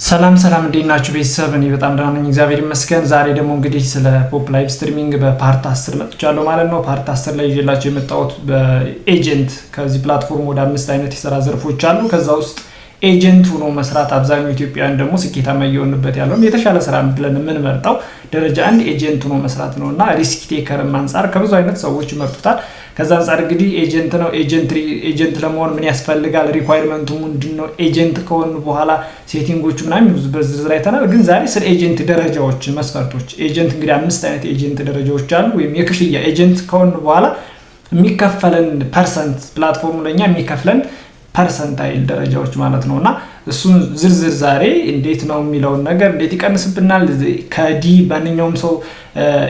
ሰላም እንዴት ናችሁ ቤተሰብ? እኔ በጣም ደህና ነኝ እግዚአብሔር ይመስገን። ዛሬ ደግሞ እንግዲህ ስለ ፖፕ ላይቭ ስትሪሚንግ በፓርት 10 መጥቻለሁ ማለት ነው። ፓርት 10 ላይ ይዤላችሁ የመጣሁት በኤጀንት ከዚህ ፕላትፎርም ወደ 5 አይነት የሥራ ዘርፎች አሉ። ከዛ ውስጥ ኤጀንት ሆኖ መስራት አብዛኛው ኢትዮጵያውያን ደግሞ ስኬታማ እየሆንበት ያለው የተሻለ ስራ ብለን የምንመርጠው ደረጃ 1 ኤጀንት ሆኖ መስራት ነውና ሪስክ ቴከርም አንፃር ከብዙ አይነት ሰዎች ይመርጡታል። ከዛ አንፃር እንግዲህ ኤጀንት ነው ኤጀንት ለመሆን ምን ያስፈልጋል? ሪኳየርመንቱ ምንድነው? ኤጀንት ከሆነ በኋላ ሴቲንጎቹ ምናምን በዝርዝር አይተናል። ግን ዛሬ ስለ ኤጀንት ደረጃዎች፣ መስፈርቶች ኤጀንት እንግዲህ 5 አይነት ኤጀንት ደረጃዎች አሉ። ወይም የክፍያ ኤጀንት ከሆነ በኋላ የሚከፈለን ፐርሰንት ፕላትፎርሙ ለኛ የሚከፍለን ፐርሰንታይል ደረጃዎች ማለት ነውና እሱን ዝርዝር ዛሬ እንዴት ነው የሚለውን ነገር እንዴት ይቀንስብናል ከዲ ማንኛውም ሰው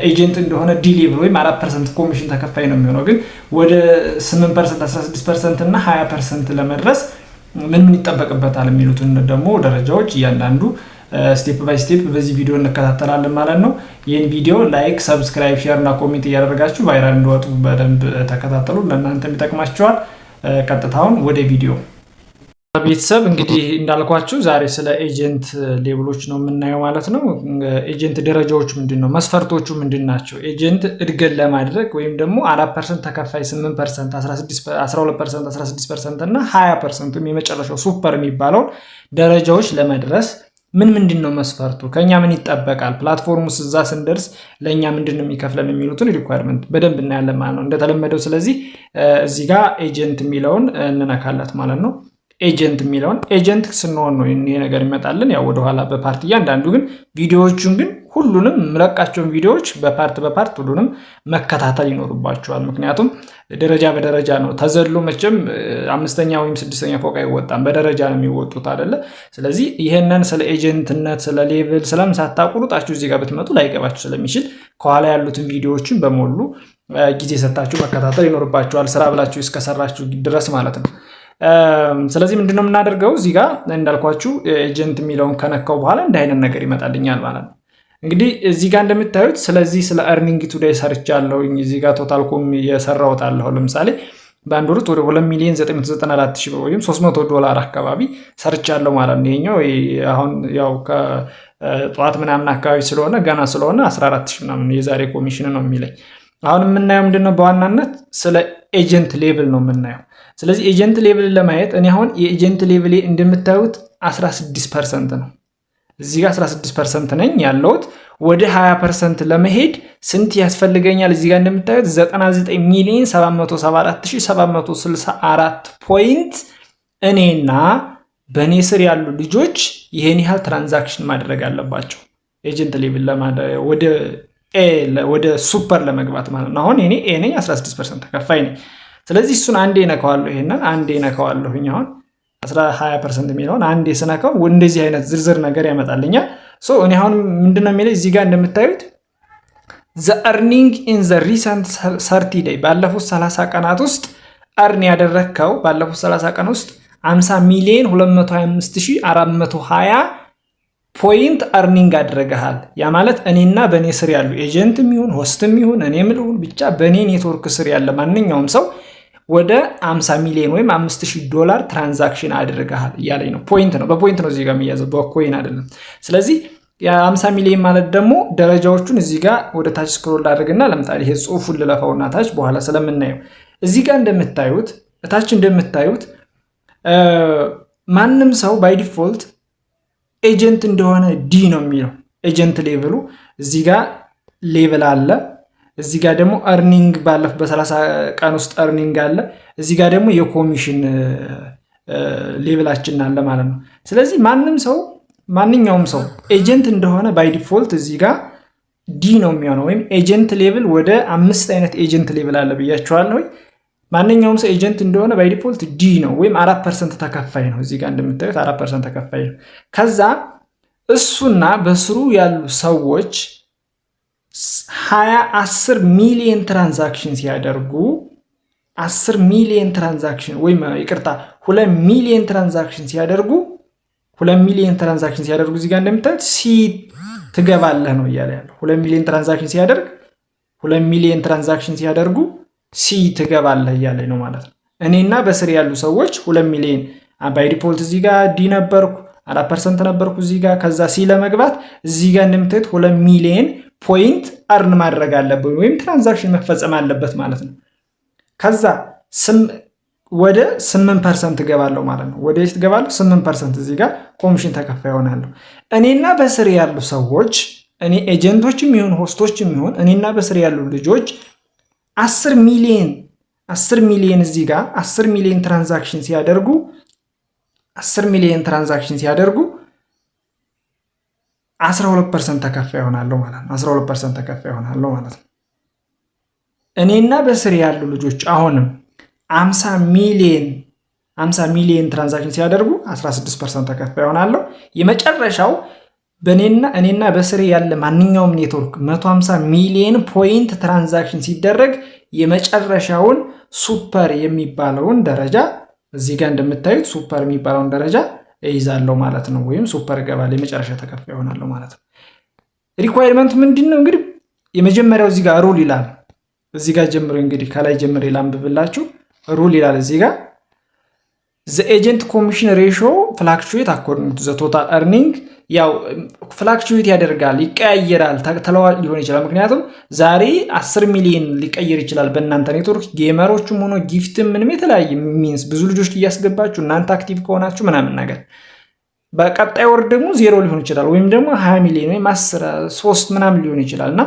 ኤጀንት እንደሆነ ዲ ሌቭል ወይም 4% ኮሚሽን ተከፋይ ነው የሚሆነው። ግን ወደ 8% 16% እና 20% ለመድረስ ምን ይጠበቅበታል የሚሉትን ደግሞ ደረጃዎች እያንዳንዱ ስቴፕ ባይ ስቴፕ በዚህ ቪዲዮ እንከታተላለን ማለት ነው። ይህን ቪዲዮ ላይክ፣ ሰብስክራይብ፣ ሼር እና ኮሜንት እያደረጋችሁ ቫይራል እንዲወጡ በደንብ ተከታተሉ፣ ለእናንተም ይጠቅማችኋል። ቀጥታውን ወደ ቪዲዮ ቤተሰብ እንግዲህ እንዳልኳችሁ ዛሬ ስለ ኤጀንት ሌብሎች ነው የምናየው ማለት ነው። ኤጀንት ደረጃዎች ምንድነው? መስፈርቶቹ ምንድናቸው? ኤጀንት እድገት ለማድረግ ወይም ደግሞ 4% ተከፋይ 8%፣ 12%፣ 16% እና 20% የመጨረሻው ሱፐር የሚባለው ደረጃዎች ለመድረስ ምንድነው መስፈርቱ? ከኛ ምን ይጠበቃል? ፕላትፎርሙ እዛ ስንደርስ ለኛ ምንድነው የሚከፍለን የሚሉትን ሪኳየርመንት በደንብ እናያለን ማለት ነው እንደተለመደው። ስለዚህ እዚህ ጋር ኤጀንት የሚለውን እንነካለት ማለት ነው። ኤጀንት የሚለውን ኤጀንት ስንሆን ነው ይሄ ነገር ይመጣልን። ያው ወደ ኋላ በፓርት እያንዳንዱ ግን ቪዲዮዎቹን ግን ሁሉንም ምለቃቸውን ቪዲዮዎች በፓርት ሁሉንም መከታተል ይኖርባቸዋል። ምክንያቱም ደረጃ በደረጃ ነው ተዘሎ መቼም 5ኛ ወይም 6ኛ ፎቅ አይወጣም፣ በደረጃ ነው የሚወጡት አይደለ? ስለዚህ ይሄንን ስለ ኤጀንትነት ስለ ሌቭል ስለምን ሳታቁሩጣችሁ እዚህ ጋር ብትመጡ ላይገባችሁ ስለሚችል ከኋላ ያሉትን ቪዲዮዎችን በሞሉ ጊዜ ሰጣችሁ መከታተል ይኖርባችኋል፣ ስራ ብላችሁ እስከሰራችሁ ድረስ ማለት ነው። ስለዚህ ምንድነው የምናደርገው? እዚህ ጋር እንዳልኳችሁ ኤጀንት የሚለውን ከነካው በኋላ እንደ አይነት ነገር ይመጣልኛል ማለት ነው። እንግዲህ እዚህ ጋር እንደምታዩት ስለዚህ ስለ earning today ሰርቻለሁ። እዚህ ጋር ቶታል ኮም የሰራሁት አለሁ። ለምሳሌ በአንድ ወር ወደ 2,994,000 ወይም $300 አካባቢ ሰርቻለሁ ማለት ነው። ይሄኛው አሁን ያው ከጧት ምናምን አካባቢ ስለሆነ ገና ስለሆነ 14,000 ምናምን የዛሬ ኮሚሽን ነው የሚለኝ። አሁን የምናየው ምንድነው? በዋናነት ስለ ኤጀንት ሌቭል ነው የምናየው። ስለዚህ ኤጀንት ሌቭል ለማየት እኔ አሁን የኤጀንት ሌቭል እንደምታዩት 16% ነው። እዚህ ጋር 16% ነኝ ያለሁት። ወደ 20% ለመሄድ ስንት ያስፈልገኛል? እዚህ ጋር እንደምታዩት 99,774,764 ፖይንት እኔና በእኔ ስር ያሉ ልጆች ይሄን ያህል ትራንዛክሽን ማድረግ አለባቸው ኤጀንት ሌቭል ወደ ሱፐር ለመግባት ማለት ነው። አሁን እኔ 16% ተከፋይ ነኝ። ስለዚህ እሱን አንዴ ነካዋለሁ። ይሄንን አንዴ ነካዋለሁኝ። አሁን 20% የሚለውን አንዴ ስነካው እንደዚህ አይነት ዝርዝር ነገር ያመጣልኛል። እኔ አሁን ምንድነው የሚለው እዚህ ጋር እንደምታዩት the earning in the recent 30 day ባለፉት 30 ቀናት ውስጥ earn ያደረከው ባለፉት 30 ቀን ውስጥ 50,225,420 ፖይንት earning አድርገሃል። ያ ማለት እኔና በኔ ስር ያሉ ኤጀንትም ይሁን ሆስትም ይሁን እኔም ልሁን ብቻ በኔ ኔትወርክ ስር ያለ ማንኛውም ሰው ወደ 50 ሚሊዮን ወይም $5,000 ትራንዛክሽን አድርገሃል እያለኝ ነው። ፖይንት ነው፣ በፖይንት ነው እዚህ ጋር የሚያዘው በኮይን አይደለም። ስለዚህ የ50 ሚሊዮን ማለት ደግሞ ደረጃዎቹን እዚህ ጋር ወደ ታች ስክሮል አድርግና ለምሳሌ ይሄ ጽሁፉን ልለፈውና ታች በኋላ ስለምናየው እዚህ ጋር እንደምታዩት ታች እንደምታዩት ማንም ሰው ባይ ዲፎልት ኤጀንት እንደሆነ ዲ ነው የሚለው ኤጀንት ሌቭሉ። እዚህ ጋር ሌቭል አለ። እዚህ ጋር ደግሞ earning ባለፈው በ30 ቀን ውስጥ earning አለ። እዚህ ጋር ደግሞ የኮሚሽን ሌቭላችን አለ ማለት ነው። ስለዚህ ማንኛውም ሰው ኤጀንት እንደሆነ ባይ ዲፎልት እዚህ ጋር ዲ ነው የሚሆነው። ወይም ኤጀንት ሌቭል ወደ 5 አይነት ኤጀንት ሌቭል አለ ብያችኋለሁ። ማንኛውም ሰው ኤጀንት እንደሆነ ባይ ዲፎልት ዲ ነው ወይም 4% ተከፋይ ነው። እዚህ ጋር እንደምታዩት 4% ተከፋይ ነው። ከዛ እሱና በስሩ ያሉ ሰዎች 10 ሚሊዮን ትራንዛክሽን ሲያደርጉ 10 ሚሊዮን ትራንዛክሽን ወይም ይቅርታ 2 ሚሊዮን ትራንዛክሽን ሲያደርጉ 2 ሚሊዮን ትራንዛክሽን ሲያደርጉ እዚህ ጋር እንደምታዩት ሲ ትገባለህ ነው እያለ ያለው። 2 ሚሊዮን ትራንዛክሽን ሲያደርጉ ሲ ትገባለህ እያለ ነው ማለት ነው። እኔና በስር ያሉ ሰዎች 2 ሚሊዮን ባይ ዲፎልት እዚህ ጋር ዲ ነበርኩ 4% ነበርኩ እዚህ ጋር። ከዛ ሲ ለመግባት እዚህ ጋር እንደምታዩት 2 ሚሊዮን ፖይንት አርን ማድረግ አለብን ወይም ትራንዛክሽን መፈጸም አለበት ማለት ነው። ከዛ ወደ 8% ገባለሁ ማለት ነው። ወደ የት ገባለሁ? 8% እዚህ ጋር ኮሚሽን ተከፋይ ሆናለሁ። እኔና በስር ያሉ ሰዎች እኔ ኤጀንቶችም ይሁን ሆስቶችም ይሁን እኔና በስር ያሉ ልጆች 10 ሚሊዮን እዚህ ጋር 10 ሚሊዮን ትራንዛክሽን ሲያደርጉ 12% ተከፋይ ሆናለሁ ማለት ነው። 12% ተከፋይ ሆናለሁ ማለት ነው። እኔና በስር ያሉ ልጆች አሁንም 50 ሚሊዮን ትራንዛክሽን ሲያደርጉ 16% ተከፋይ ሆናለሁ። የመጨረሻው እኔና በስር ያለ ማንኛውም ኔትወርክ 150 ሚሊዮን ፖይንት ትራንዛክሽን ሲደረግ የመጨረሻውን ሱፐር የሚባለውን ደረጃ እዚህ ጋር እንደምታዩት ሱፐር የሚባለውን ደረጃ እይዛለሁ ማለት ነው። ወይም ሱፐር እገባለሁ፣ የመጨረሻ ተከፋይ ሆናለሁ ማለት ነው። ሪኳየርመንት ምንድን ነው እንግዲህ? የመጀመሪያው እዚህ ጋር ሩል ይላል። እዚህ ጋር ጀምሮ እንግዲህ ከላይ ጀምሮ ላንብብላችሁ። ሩል ይላል እዚህ ጋር the agent commission ratio fluctuate according to the total earning። ያው ፍላክቹዌት ያደርጋል፣ ይቀያየራል፣ ተለዋዋጭ ሊሆን ይችላል። ምክንያቱም ዛሬ 10 ሚሊዮን ሊቀየር ይችላል በእናንተ ኔትወርክ። ጌመሮችም ሆኖ ጊፍትም ምንም የተለያየ ሚንስ ብዙ ልጆች እያስገባችሁ እናንተ አክቲቭ ከሆናችሁ ምናምን ነገር በቀጣይ ወር ደግሞ 0 ሊሆን ይችላል፣ ወይም ደግሞ 20 ሚሊዮን ወይም 3 ምናምን ሊሆን ይችላል እና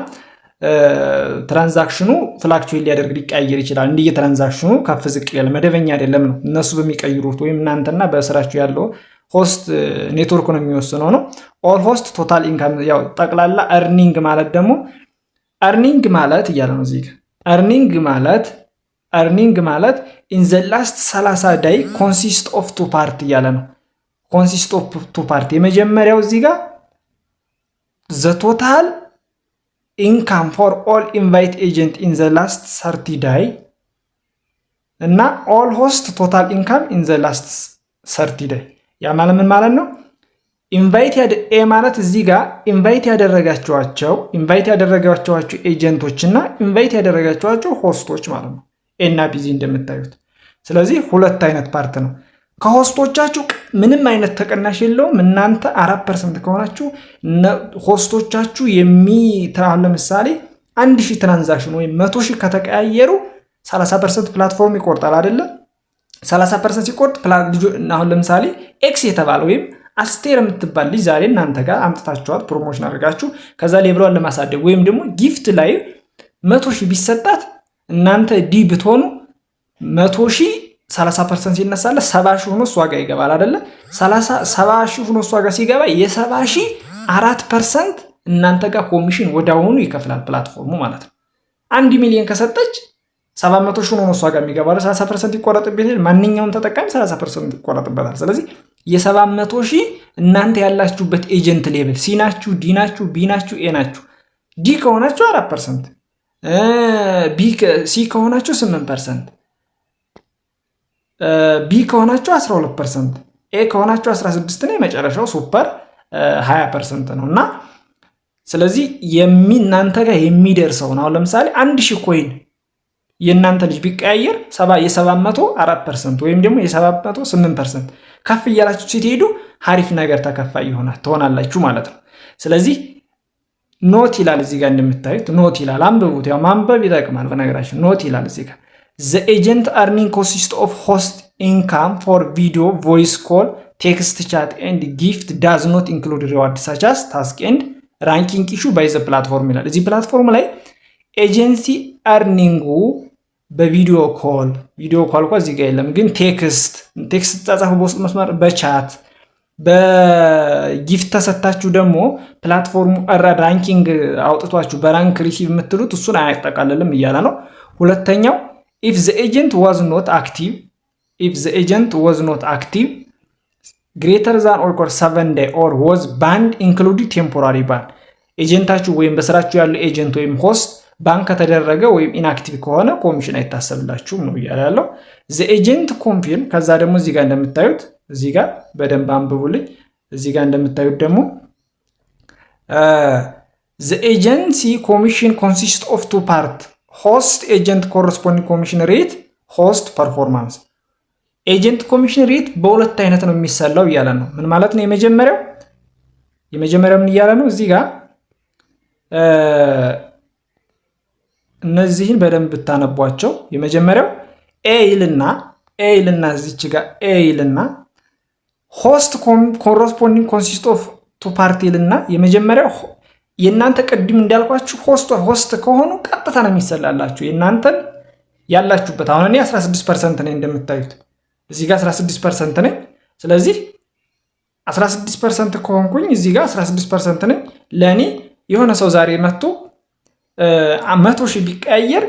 ትራንዛክሽኑ ፍላክቹዌት ሊያደርግ ሊቀያየር ይችላል። እንዲህ ትራንዛክሽኑ ከፍ ዝቅ ያለ መደበኛ አይደለም ነው። እነሱ በሚቀይሩት ወይም እናንተና በስራችሁ ያለው ሆስት ኔትወርክ ነው የሚወስነው ነው። ኦል ሆስት ቶታል ኢንካም ያው ጠቅላላ earning ማለት ደግሞ earning ማለት እያለ ነው እዚህ ጋር earning ማለት in the last 30 day consist of two part እያለ ነው። consist of two part የመጀመሪያው እዚህ ጋር the total income for all invite agent in the last 30 day እና all host total income in the last 30 day ያ ማለት ምን ማለት ነው? ኢንቫይት ማለት እዚህ ጋር ኢንቫይት ያደረጋቸዋቸው ኤጀንቶች እና ኢንቫይት ያደረጋቸዋቸው ሆስቶች ማለት ነው። ኤ እና ቢ እንደምታዩት። ስለዚህ ሁለት አይነት ፓርት ነው። ከሆስቶቻችሁ ምንም አይነት ተቀናሽ የለውም። እናንተ 4% ከሆናችሁ ሆስቶቻችሁ ለምሳሌ 1000 ትራንዛክሽን ወይም 100,000 ከተቀያየሩ 30% ፕላትፎርም ይቆርጣል አይደለ? 30% ሲቆርጥ አሁን ለምሳሌ ኤክስ የተባለ ወይም አስቴር የምትባል ልጅ ዛሬ እናንተ ጋር አምጥታችኋት ፕሮሞሽን አድርጋችሁ ከዛ ሌብሏን ለማሳደግ ወይም ደግሞ ጊፍት ላይ 100,000 ቢሰጣት እናንተ ዲ ብትሆኑ 100,000 30% ሲነሳለ 70,000 ሆኖ እሷ ጋር ይገባል አይደለ? 70,000 ሆኖ እሷ ጋር ሲገባ የ70,000 4% እናንተ ጋር ኮሚሽን ወዳውኑ ይከፍላል ፕላትፎርሙ ማለት ነው። 1 ሚሊዮን ከሰጠች 700,000 ሆኖ እሷ ጋር የሚገባው 30% ይቆረጥበታል። ማንኛውም ተጠቃሚ 30% ይቆረጥበታል። ስለዚህ የ700,000 እናንተ ያላችሁበት ኤጀንት ሌቭል ሲ ናችሁ፣ ዲ ናችሁ፣ ቢ ናችሁ፣ ኤ ናችሁ። ዲ ከሆናችሁ 4%፣ ሲ ከሆናችሁ 8%፣ ቢ ከሆናችሁ 12%፣ ኤ ከሆናችሁ 16% ነው። የመጨረሻው ሱፐር 20% ነው እና ስለዚህ እናንተ ጋር የሚደርሰው ነው። ለምሳሌ 1000 ኮይን የእናንተ ልጅ ቢቀያየር የ700 4% ወይም ደግሞ የ700 8% ከፍ እያላችሁ ስትሄዱ ሀሪፍ ነገር ተከፋይ ትሆናላችሁ ማለት ነው። ስለዚህ ኖት ይላል እዚህ ጋር እንደምታዩት ኖት ይላል። አንብቡት፣ ያው ማንበብ ይጠቅማል በነገራችን። ኖት ይላል እዚህ ጋር the agent earning consist of host income for video, voice call, text chat and gift does not include reward such as task and ranking issue by the platform ይላል። እዚህ ፕላትፎርም ላይ ኤጀንሲ earningu በቪዲዮ ኮል እኮ እዚህ ጋር የለም፣ ግን ቴክስት ተጻፈ በውስጥ መስመር በቻት በጊፍት ተሰጣችሁ ደግሞ ፕላትፎርሙ ራንኪንግ አውጥቷችሁ በራንክ ሪሲቭ የምትሉት እሱን አያጠቃልልም እያለ ነው። ሁለተኛው if the agent was not active greater than or equal 7 day or was banned including temporary ban ኤጀንታችሁ ወይም በስራችሁ ያለው ኤጀንት ወይም ሆስት ባንክ ከተደረገ ወይም ኢንአክቲቭ ከሆነ ኮሚሽን አይታሰብላችሁም ነው እያለ ያለው። the agent confirm ከዛ ደግሞ እዚህ ጋር እንደምታዩት እዚህ ጋር በደንብ አንብቡልኝ። እዚህ ጋር እንደምታዩት ደግሞ the agency commission consists of two part host agent corresponding commission rate host performance ኤጀንት ኮሚሽን ሬት በሁለት አይነት ነው የሚሰላው እያለ ነው። ምን ማለት ነው? የመጀመሪያው ምን እያለ ነው እዚህ ጋር እነዚህን በደንብ ብታነቧቸው የመጀመሪያው ኤ ይልና እዚች ጋር ኤ ይልና ሆስት ኮረስፖንዲንግ ኮንሲስት ኦፍ ቱ ፓርቲ ይልና የመጀመሪያው የእናንተ ቅድም እንዳልኳችሁ ሆስት ከሆኑ ቀጥታ ነው የሚሰላላችሁ የእናንተን ያላችሁበት። አሁን እኔ 16% ነኝ እንደምታዩት እዚህ ጋር 16% ነኝ። ስለዚህ 16% ከሆንኩኝ እዚህ ጋር 16% ነኝ። ለእኔ የሆነ ሰው ዛሬ መጥቶ 100,000 ቢቀያየር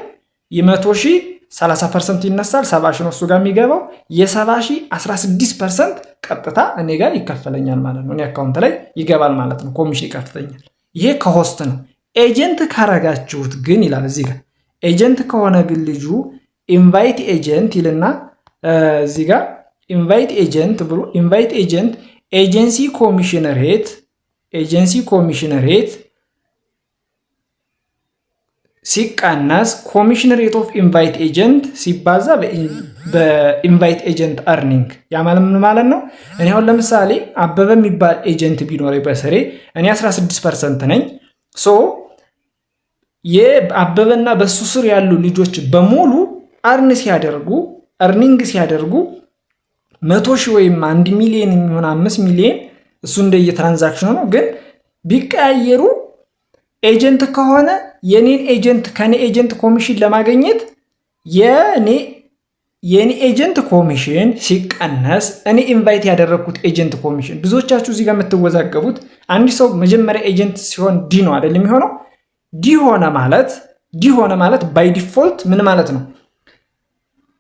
የ100,000 30% ይነሳል፣ 70,000 ነው እሱ ጋር የሚገባው። የ70,000 16% ቀጥታ እኔ ጋር ይከፈለኛል ማለት ነው። እኔ አካውንት ላይ ይገባል ማለት ነው። ኮሚሽን ይከፍተኛል። ይሄ ከሆስት ነው። ኤጀንት ካረጋችሁት ግን ይላል እዚህ ጋር ኤጀንት ከሆነ ግን ልጁ ኢንቫይት ኤጀንት ይልና እዚህ ጋር ኢንቫይት ኤጀንት ብሎ ኢንቫይት ኤጀንት ኤጀንሲ ኮሚሽን ሬት ሲቀነስ ኮሚሽን ሬት ኦፍ ኢንቫይት ኤጀንት ሲባዛ በኢንቫይት ኤጀንት አርኒንግ። ያ ማለት ነው። እኔ አሁን ለምሳሌ አበበ የሚባል ኤጀንት ቢኖረኝ በስሬ እኔ 16% ነኝ። ሶ የአበበና በሱ ስር ያሉ ልጆች በሙሉ አርኒንግ ሲያደርጉ 100,000 ወይም 1 ሚሊዮን የሚሆን 5 ሚሊዮን እሱ እንደየ ትራንዛክሽኑ ነው። ግን ቢቀያየሩ ኤጀንት ከሆነ ከኔ ኤጀንት ኮሚሽን ለማግኘት የኔ ኤጀንት ኮሚሽን ሲቀነስ እኔ ኢንቫይት ያደረግኩት ኤጀንት ኮሚሽን። ብዙዎቻችሁ እዚህ ጋር የምትወዛገቡት አንድ ሰው መጀመሪያ ኤጀንት ሲሆን ዲ ነው አይደል የሚሆነው? ዲ ሆነ ማለት ባይ ዲፎልት ምን ማለት ነው?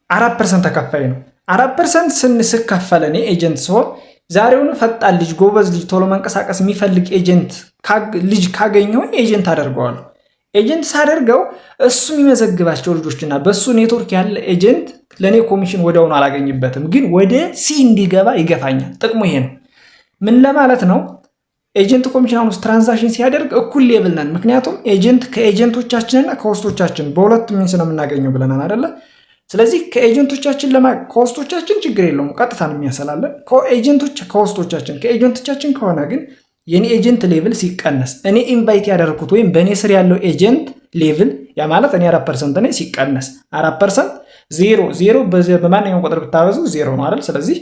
4% ተከፋይ ነው። 4% ስንስከፈል እኔ ኤጀንት ሲሆን ዛሬውን ፈጣን ልጅ፣ ጎበዝ ልጅ፣ ቶሎ መንቀሳቀስ የሚፈልግ ኤጀንት ልጅ ካገኘሁኝ ኤጀንት አደርገዋለሁ። ኤጀንት ሳደርገው እሱ የሚመዘግባቸው ልጆችና በሱ ኔትወርክ ያለ ኤጀንት ለእኔ ኮሚሽን ወዲያውኑ አላገኝበትም፣ ግን ወደ ሲ እንዲገባ ይገፋኛል። ጥቅሙ ይሄ ነው። ምን ለማለት ነው? ኤጀንት ኮሚሽን አሁን ትራንዛክሽን ሲያደርግ እኩል ሌብል ነን። ምክንያቱም ኤጀንት ከኤጀንቶቻችንና ከሆስቶቻችን በሁለት ሚንስ ነው የምናገኘው ብለናል አይደለ? ስለዚህ ከሆስቶቻችን ችግር የለውም፣ ቀጥታ ነው የሚያሰላለን። ከኤጀንቶቻችን ከሆነ ግን የኔ ኤጀንት ሌቭል ሲቀነስ እኔ ኢንቫይት ያደረኩት ወይም በእኔ ስር ያለው ኤጀንት ሌቭል ያ ማለት እኔ 4% ነኝ ሲቀነስ 4% ዜሮ በማንኛውም ቁጥር ብታበዙ ዜሮ ነው አይደል? ስለዚህ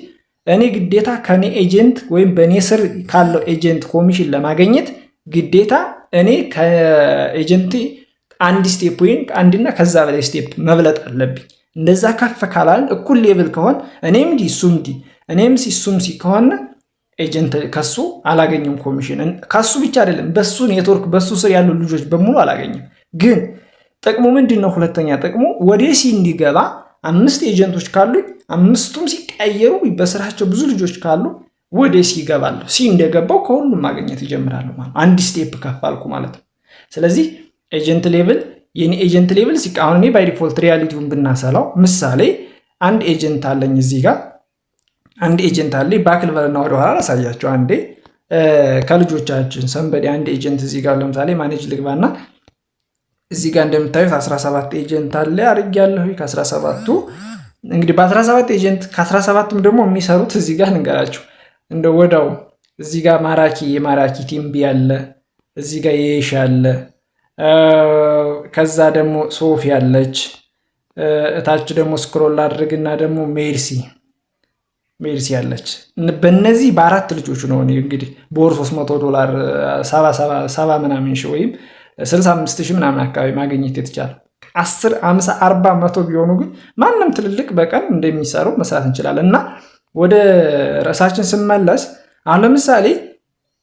እኔ ግዴታ ከኔ ኤጀንት ወይም በእኔ ስር ካለው ኤጀንት ኮሚሽን ለማግኘት ግዴታ እኔ ከኤጀንት አንድ ስቴፕ ወይም አንድና ከዛ በላይ ስቴፕ መብለጥ አለብኝ። እንደዛ ከፍ ካላልን እኩል ሌቭል ከሆን እኔም ዲ እሱም ዲ እኔም ሲ እሱም ሲ ከሆነ ኤጀንት ከሱ አላገኝም ኮሚሽን። ከሱ ብቻ አይደለም በሱ ኔትወርክ በሱ ስር ያሉ ልጆች በሙሉ አላገኝም። ግን ጥቅሙ ምንድን ነው? ሁለተኛ ጥቅሙ ወደ ሲ እንዲገባ 5 ኤጀንቶች ካሉ 5ቱም ሲቀየሩ በስራቸው ብዙ ልጆች ካሉ ወደ ሲ ይገባሉ። ሲ እንደገባው ከሁሉም ማግኘት ይጀምራሉ ማለት ነው። አንድ ስቴፕ ከፍ አልኩ ማለት ነው። ስለዚህ ኤጀንት ሌቭል የኔ ኤጀንት ሌቭል አሁን እኔ ባይ ዲፎልት ሪያሊቲውን ብናሰላው ምሳሌ አንድ ኤጀንት አለኝ እዚህ ጋር አንድ ኤጀንት አለኝ። ባክልቨርና ወደኋላ ላሳያቸው አንዴ ከልጆቻችን ሰንበዲ አንድ ኤጀንት እዚህ ጋር ለምሳሌ ማኔጅ ልግባና እዚህ ጋር እንደምታዩት 17 ኤጀንት አለ አድርጌያለሁ። ከ17ቱ እንግዲህ በ17 ኤጀንት ከ17ቱም ደግሞ የሚሰሩት እዚህ ጋር እንገራችሁ እንደ ወዳው እዚህ ጋር የማራኪ ቲምቢ አለ፣ እዚህ ጋር የሽ አለ፣ ከዛ ደግሞ ሶፊ አለች፣ እታች ደግሞ ስክሮል አድርግና ደግሞ ሜርሲ አለች። በእነዚህ በአራት ልጆቹ ነው እንግዲህ በወር $300 70 ምናምን ሺህ ወይም 65 ሺህ ምናምን አካባቢ ማግኘት የተቻለ 10 50 40 100 ቢሆኑ ግን ማንም ትልልቅ በቀን እንደሚሰሩ መስራት እንችላለን። እና ወደ ርዕሳችን ስመለስ አሁን ለምሳሌ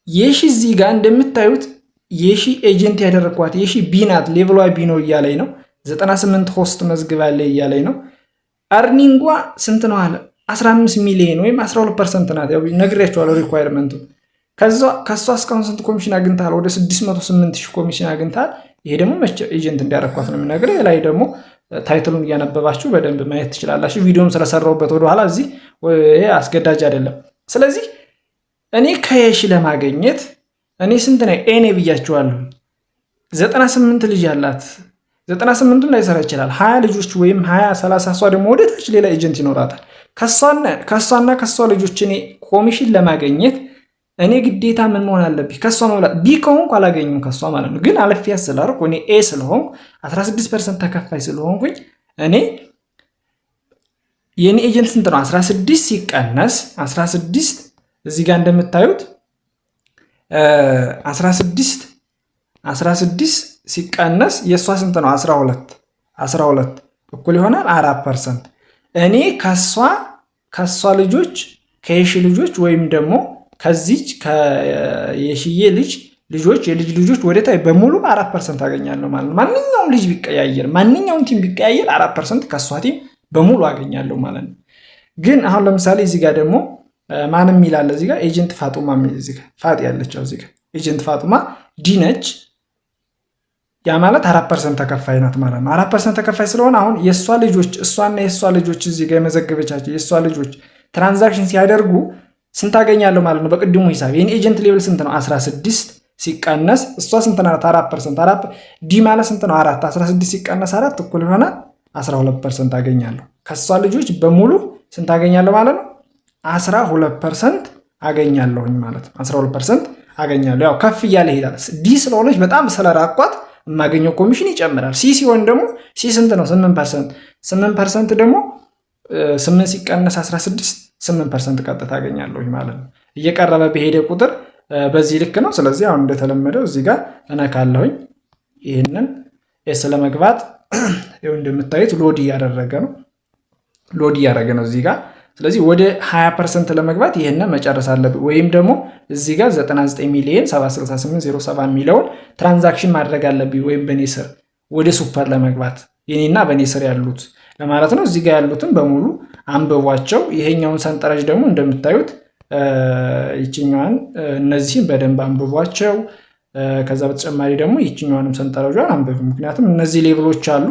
የሺ እዚህ ጋር እንደምታዩት የሺ ኤጀንት ያደረኳት የሺ ቢናት ሌቭሏ ቢኖ እያለኝ ነው 98 ሆስት መዝግባለ እያለኝ ነው። አርኒንጓ ስንት ነው አለ 15 ሚሊዮን ወይም 12% ናት። ያው ነግሬያችኋለሁ ሪኳየርመንቱ። ከሷ እስካሁን ስንት ኮሚሽን አግኝታል? ወደ 608,000 ኮሚሽን አግኝታል። ይሄ ደግሞ መቼ ኤጀንት እንዲያረኳት ነው የሚነግረው። ላይ ደግሞ ታይትሉን እያነበባችሁ በደንብ ማየት ትችላላችሁ። ቪዲዮም ስለሰራሁበት ወደኋላ እዚህ ይሄ አስገዳጅ አይደለም። ስለዚህ እኔ ከየሺ ለማግኘት እኔ ስንት ነው ኤኔ ብያችኋለሁ 98 ልጅ ያላት 98ን ላይ ሰራ ይችላል 20 ልጆች ወይም 20 30 እሷ ደግሞ ወደታች ሌላ ኤጀንት ይኖራታል። ከሷና ከሷ ልጆች እኔ ኮሚሽን ለማግኘት እኔ ግዴታ ምን መሆን አለብኝ? ከሷ መብላት ቢ ከሆንኩ አላገኝም ከሷ ማለት ነው። ግን አለፊያ ስላደረኩ እኔ ኤ ስለሆንኩ 16% ተከፋይ ስለሆንኩኝ እኔ የኔ ኤጀንት ስንት ነው? 16 ሲቀነስ 16 እዚህ ጋር እንደምታዩት 16 ሲቀነስ የእሷ ስንት ነው? 12 እኩል ይሆናል 4%። እኔ ከሷ ልጆች ከየሺ ልጆች ወይም ደግሞ ከዚች የሽዬ ልጆች የልጅ ልጆች ወደታይ በሙሉ 4% አገኛለሁ ማለት ነው። ማንኛውም ልጅ ቢቀያየር ማንኛውም ቲም ቢቀያየር 4% ከሷ ቲም በሙሉ አገኛለሁ ማለት ነው። ግን አሁን ለምሳሌ እዚህ ጋር ደግሞ ማንም ይላል እዚህ ጋር ኤጀንት ፋጡማ እዚህ ጋር ፋጥ ያለችው እዚህ ጋር ኤጀንት ፋጡማ ዲ ነች። ያ ማለት 4% ተከፋይ ናት ማለት ነው። 4% ተከፋይ ስለሆነ አሁን የሷ ልጆች እሷና የሷ ልጆች እዚህ ጋር የመዘገበቻቸው የሷ ልጆች ትራንዛክሽን ሲያደርጉ ስንት አገኛለሁ ማለት ነው? በቅድሙ ሂሳብ የኔ ኤጀንት ሌቭል ስንት ነው? 16 ሲቀነስ እሷ ስንት ናት? 4%። ዲ ማለት ስንት ነው? 4 16 ሲቀነስ 4 እኩል ይሆናል 12% አገኛለሁ። ከሷ ልጆች በሙሉ ስንት አገኛለሁ ማለት ነው? 12% አገኛለሁኝ ማለት ነው። 12% አገኛለሁ። ያው ከፍ እያለ ይሄዳል። ዲ ስለሆነች በጣም ስለራቋት የማገኘው ኮሚሽን ይጨምራል። ሲ ሲሆን ደግሞ ሲ ስንት ነው? 8%። 8% ደግሞ 8 ሲቀነስ 16 8% ቀጥታ አገኛለሁኝ ማለት ነው። እየቀረበ በሄደ ቁጥር በዚህ ልክ ነው። ስለዚህ አሁን እንደተለመደው እዚህ ጋር እነካለሁኝ። ይህንን ኤስ ለመግባት ይኸው እንደምታዩት ሎድ እያደረገ ነው እዚህ ጋር። ስለዚህ ወደ 20% ለመግባት ይህንን መጨረስ አለብን። ወይም ደግሞ እዚህ ጋር 99,768,07 የሚለውን ትራንዛክሽን ማድረግ አለብኝ። ወይም በኔ ስር ወደ ሱፐር ለመግባት የኔና በኔ ስር ያሉት ለማለት ነው። እዚህ ጋር ያሉትን በሙሉ አንብቧቸው። ይሄኛውን ሰንጠረዥ ደግሞ እንደምታዩት ይችኛዋን እነዚህን በደንብ አንብቧቸው። ከዛ በተጨማሪ ደግሞ ይችኛዋንም ሰንጠረጇን አንብቡ። ምክንያቱም እነዚህ ሌቭሎች አሉ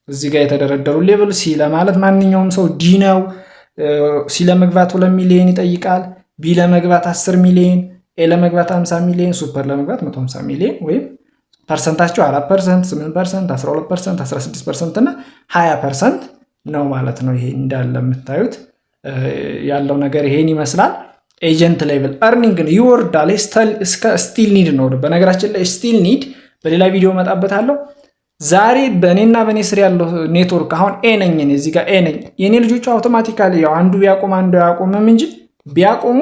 እዚህ ጋር የተደረደሩ ሌቭል ሲ ለማለት ማንኛውም ሰው ዲ ነው። ሲ ለመግባት 2 ሚሊዮን ይጠይቃል። ቢ ለመግባት 10 ሚሊዮን፣ ኤ ለመግባት 50 ሚሊዮን፣ ሱፐር ለመግባት 150 ሚሊዮን ወይም ፐርሰንታቸው 4%፣ 8%፣ 12%፣ 16% እና 20% ነው ማለት ነው። ይሄ እንዳለ የምታዩት ያለው ነገር ይሄን ይመስላል። ኤጀንት ሌቭል እርኒንግን ይወርዳል እስከ ስቲል ኒድ ነው። በነገራችን ላይ ስቲል ኒድ በሌላ ቪዲዮ መጣበታለሁ። ዛሬ በእኔና በእኔ ስር ያለው ኔትወርክ አሁን ኤ ነኝ እኔ እዚህ ጋር ኤ ነኝ። የኔ ልጆች አውቶማቲካሊ ያው አንዱ ቢያቆም አንዱ አያቆምም እንጂ ቢያቆሙ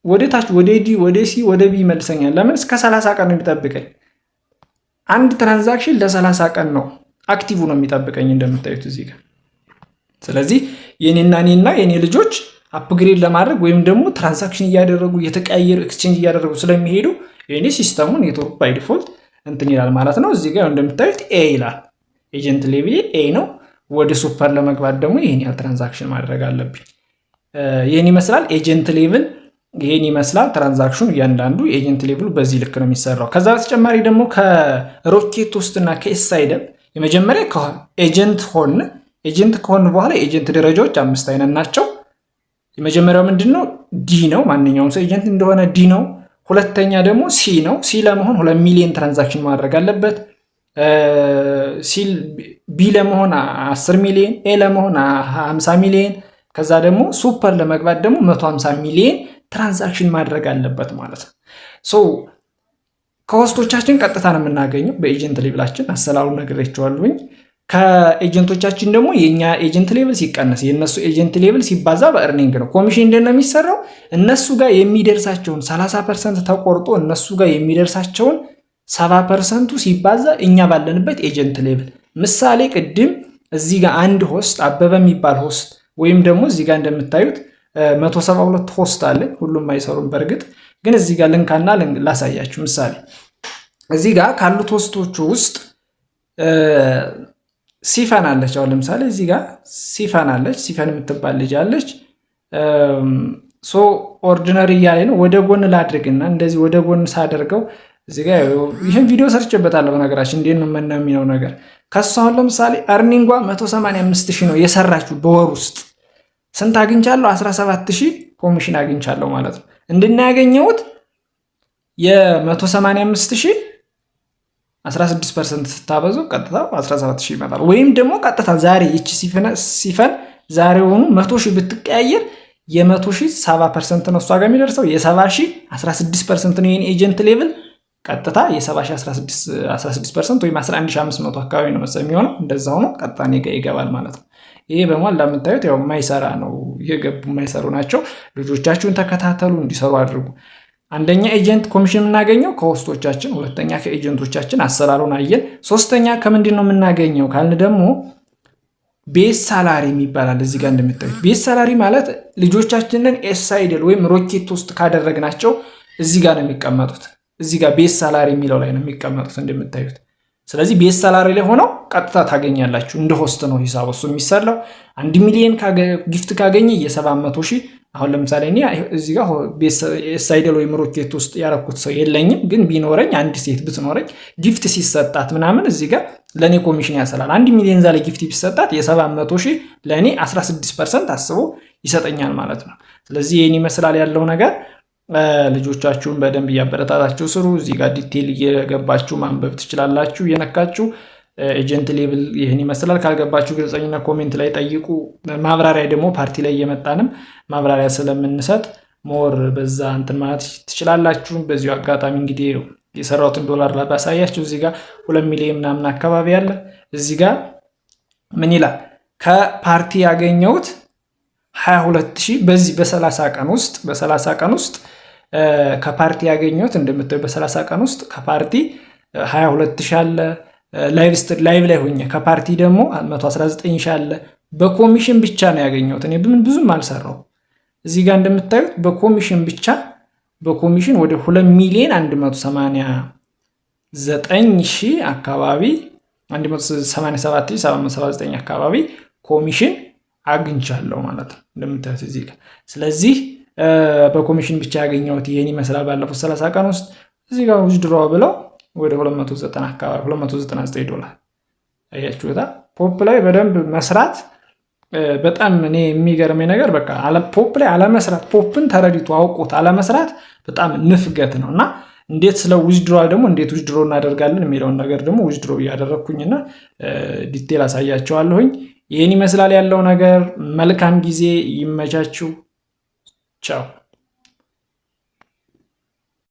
ወደ ታች ወደ ዲ ወደ ሲ ወደ ቢ ይመልሰኛል። ለምን? እስከ 30 ቀን ነው የሚጠብቀኝ። አንድ ትራንዛክሽን ለ30 ቀን ነው አክቲቭ ነው የሚጠብቀኝ እንደምታዩት እዚህ ጋር። ስለዚህ የኔና የኔ ልጆች አፕግሬድ ለማድረግ ወይም ደግሞ ትራንዛክሽን እያደረጉ እየተቀያየሩ ኤክስቼንጅ እያደረጉ ስለሚሄዱ የኔ ሲስተሙ ኔትወርክ ባይ ዲፎልት እንትን ይላል ማለት ነው። እዚህ ጋር እንደምታዩት ኤ ይላል። ኤጀንት ሌቭል ኤ ነው። ወደ ሱፐር ለመግባት ደግሞ ይሄን ያህል ትራንዛክሽን ማድረግ አለብኝ። ይሄን ይመስላል ኤጀንት ሌቭል ይሄን ይመስላል ትራንዛክሽኑ። እያንዳንዱ ኤጀንት ሌቭሉ በዚህ ልክ ነው የሚሰራው። ከዛ በተጨማሪ ደግሞ ከሮኬት ውስጥና ከኤስአይደል የመጀመሪያ ኤጀንት ከሆን በኋላ የኤጀንት ደረጃዎች 5 አይነት ናቸው። የመጀመሪያው ምንድነው? ዲ ነው። ማንኛውም ሰው ኤጀንት እንደሆነ ዲ ነው። ሁለተኛ ደግሞ ሲ ነው። ሲ ለመሆን 2 ሚሊዮን ትራንዛክሽን ማድረግ አለበት። ቢ ለመሆን 10 ሚሊዮን፣ ኤ ለመሆን 50 ሚሊዮን፣ ከዛ ደግሞ ሱፐር ለመግባት ደግሞ 150 ሚሊዮን ትራንዛክሽን ማድረግ አለበት ማለት ነው። ሶ ከሆስቶቻችን ቀጥታ ነው የምናገኘው በኤጀንት ሌቭላችን። አሰላሉ ነግሬያቸዋለሁኝ። ከኤጀንቶቻችን ደግሞ የኛ ኤጀንት ሌቭል ሲቀነስ የነሱ ኤጀንት ሌቭል ሲባዛ በእርኒንግ ነው። ኮሚሽን እንደነ የሚሰራው እነሱ ጋር የሚደርሳቸውን 30% ተቆርጦ እነሱ ጋር የሚደርሳቸውን 70% ሲባዛ እኛ ባለንበት ኤጀንት ሌቭል። ምሳሌ ቅድም እዚህ ጋር አንድ ሆስት አበበ የሚባል ሆስት ወይም ደግሞ እዚህ ጋር እንደምታዩት 172 ሆስት አለ። ሁሉም አይሰሩም በእርግጥ ግን እዚህ ጋር ልንካና ላሳያችሁ። ምሳሌ እዚህ ጋር ካሉት ሆስቶቹ ውስጥ ሲፈን አለች። አሁን ለምሳሌ እዚህ ጋር ሲፈን አለች። ሲፈን የምትባል ልጅ አለች። ሶ ኦርዲነሪ እያለ ነው። ወደ ጎን ላድርግና እንደዚህ ወደ ጎን ሳደርገው እዚህ ጋር ይህን ቪዲዮ ሰርቼበታለሁ። በነገራችን እንዴት ነው የሚለው ነገር ከሱ አሁን ለምሳሌ እርኒንጓ 185,000 ነው የሰራችሁ በወር ውስጥ ስንት አግኝቻለሁ? 17,000 ኮሚሽን አግኝቻለሁ ማለት ነው። እንድናያገኘውት የ185,000 16% ስታበዙ ቀጥታ 17,000 ይመጣል። ወይም ደግሞ ቀጥታ ዛሬ ይቺ ሲፈን ዛሬውኑ 100,000 ብትቀያየር የ100,000 70% ነው እሷ ጋር የሚደርሰው። የ70,000 16% ነው የኔ ኤጀንት ሌቭል። ቀጥታ የ70,000 16% ወይም 11,500 አካባቢ ነው መሰለኝ የሚሆነው። እንደዛው ነው ቀጥታ እኔ ጋር ይገባል ማለት ነው። ይሄ በመዋል እንደምታዩት ያው የማይሰራ ነው፣ የገቡ የማይሰሩ ናቸው። ልጆቻችሁን ተከታተሉ፣ እንዲሰሩ አድርጉ። አንደኛ ኤጀንት ኮሚሽን የምናገኘው ከሆስቶቻችን፣ ሁለተኛ ከኤጀንቶቻችን አሰራሩን አየን። ሶስተኛ ከምንድን ነው የምናገኘው ካልን ደግሞ ቤዝ ሳላሪ ይባላል። እዚህ ጋር እንደምታዩት ቤዝ ሳላሪ ማለት ልጆቻችንን ኤስአይድል ወይም ሮኬት ውስጥ ካደረግናቸው እዚህ ጋር ነው የሚቀመጡት። እዚህ ጋር ቤዝ ሳላሪ የሚለው ላይ ነው የሚቀመጡት እንደምታዩት። ስለዚህ ቤዝ ሳላሪ ላይ ሆነው ቀጥታ ታገኛላችሁ። እንደ ሆስት ነው ሂሳቡ እሱ የሚሰራው። 1 ሚሊዮን ጊፍት ካገኘ የ700,000 አሁን ለምሳሌ እኔ እዚህ ጋር ኤስአይድል ወይም ሮኬት ውስጥ ያረኩት ሰው የለኝም፣ ግን ቢኖረኝ አንድ ሴት ብትኖረኝ ጊፍት ሲሰጣት ምናምን እዚህ ጋር ለእኔ ኮሚሽን ያሰላል። 1 ሚሊዮን ዛሬ ጊፍት ቢሰጣት የ700,000 ለእኔ 16% አስቦ ይሰጠኛል ማለት ነው። ስለዚህ ይህን ይመስላል ያለው ነገር። ልጆቻችሁን በደንብ እያበረታታችሁ ስሩ። እዚህ ጋር ዲቴል እየገባችሁ ማንበብ ትችላላችሁ እየነካችሁ። ኤጀንት ሌብል ይህን ይመስላል። ካልገባችሁ ግልጸኝነት ኮሜንት ላይ ጠይቁ። ማብራሪያ ደግሞ ፓርቲ ላይ እየመጣንም ማብራሪያ ስለምንሰጥ ሞር በዛ እንትን ማለት ትችላላችሁ። በዚሁ አጋጣሚ እንግዲህ የሰራሁትን ዶላር ባሳያችሁ እዚህ ጋር 2 ሚሊዮን ምናምን አካባቢ አለ። እዚህ ጋር ምን ይላል? ከፓርቲ ያገኘሁት 22,000 በዚህ በ30 ቀን ውስጥ ከፓርቲ ያገኘሁት እንደምታዩት በ30 ቀን ውስጥ ከፓርቲ 22,000 አለ። ላይቭ ላይ ሆኜ ከፓርቲ ደግሞ 119,000 አለ። በኮሚሽን ብቻ ነው ያገኘሁት። እኔ ብዙም አልሰራው። እዚህ ጋር እንደምታዩት በኮሚሽን ብቻ በኮሚሽን ወደ 2 ሚሊዮን 189,000 አካባቢ 187,779 አካባቢ ኮሚሽን አግኝቻለሁ ማለት ነው እንደምታዩት እዚህ ጋር። ስለዚህ በኮሚሽን ብቻ ያገኘሁት ይሄን ይመስላል ባለፉት 30 ቀን ውስጥ። እዚህ ጋር ዊዝድሮ ብለው ወደ 290 አካባቢ $299 አያችሁታ። ፖፕ ላይ በደንብ መስራት በጣም እኔ የሚገርመኝ ነገር በቃ ፖፕ ላይ አለመስራት፣ ፖፕን ተረድቶ አውቆት አለመስራት በጣም ንፍገት ነው። እና እንዴት ስለ ዊዝድሮዋል ደግሞ እንዴት ዊዝድሮ እናደርጋለን የሚለውን ነገር ደግሞ ዊዝድሮ እያደረግኩኝና ዲቴል አሳያቸዋለሁኝ። ይህን ይመስላል ያለው ነገር። መልካም ጊዜ፣ ይመቻችሁ። ቻው